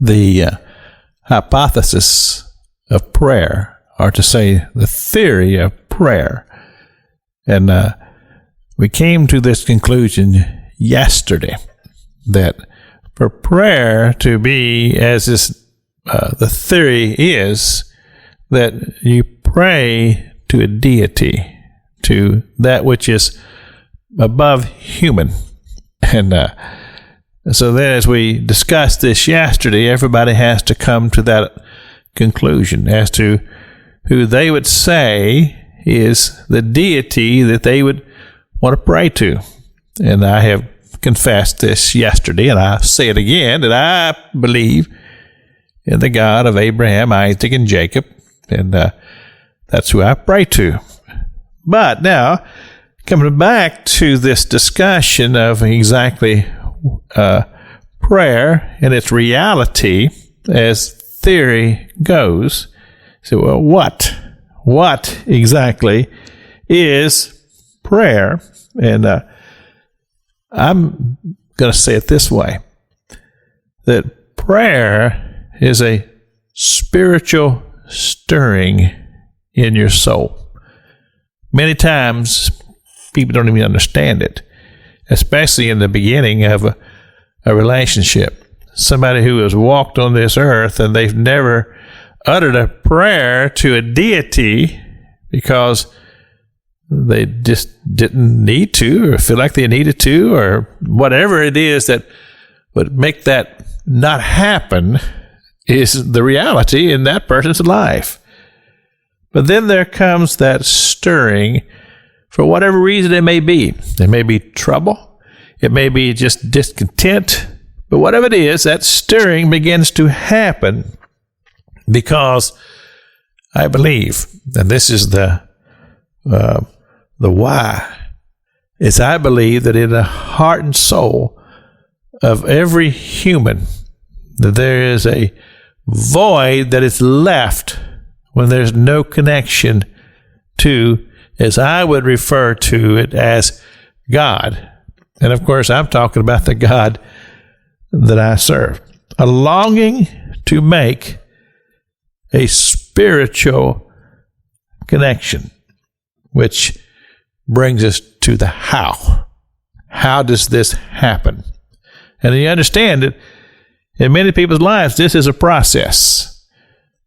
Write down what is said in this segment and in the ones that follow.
the hypothesis of prayer, or to say the theory of prayer. And we came to this conclusion yesterday, that for prayer to be, as the theory is, that you pray to a deity, to that which is above human. And so then, as we discussed this yesterday, everybody has to come to that conclusion as to who they would say is the deity that they would want to pray to. And I have confessed this yesterday, and I say it again, that I believe in the God of Abraham, Isaac, and Jacob, and that's who I pray to. But now, coming back to this discussion of exactly prayer and its reality as theory goes, so well, what exactly is prayer? And I'm going to say it this way, that prayer is a spiritual stirring in your soul. Many times, people don't even understand it, especially in the beginning of a relationship. Somebody who has walked on this earth and they've never uttered a prayer to a deity because they just didn't need to, or feel like they needed to, or whatever it is that would make that not happen, is the reality in that person's life. But then there comes that stirring, for whatever reason it may be. There may be trouble. It may be just discontent. But whatever it is, that stirring begins to happen because I believe, and this is the why, is I believe that in the heart and soul of every human, that there is a void that is left when there's no connection to, as I would refer to it, as God. And of course, I'm talking about the God that I serve. A longing to make a spiritual connection, which brings us to the how. How does this happen? And you understand that in many people's lives, this is a process.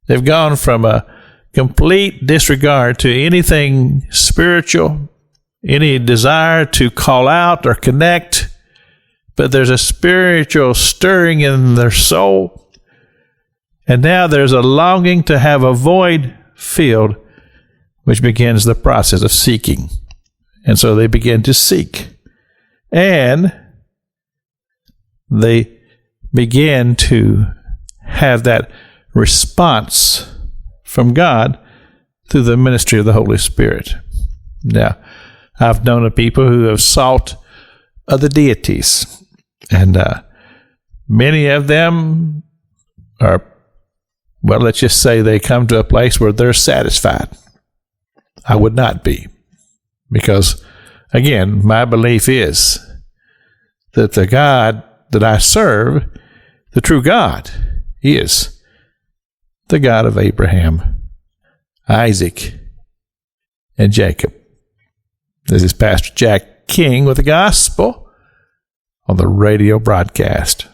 They've gone from a complete disregard to anything spiritual, any desire to call out or connect, but there's a spiritual stirring in their soul, and now there's a longing to have a void filled, which begins the process of seeking. And so they begin to seek, and they begin to have that response from God through the ministry of the Holy Spirit. Now, I've known of people who have sought other deities, and many of them are, well, let's just say they come to a place where they're satisfied. I would not be, because, again, my belief is that the God that I serve, the true God, is the God of Abraham, Isaac, and Jacob. This is Pastor Jack King with the gospel on the radio broadcast.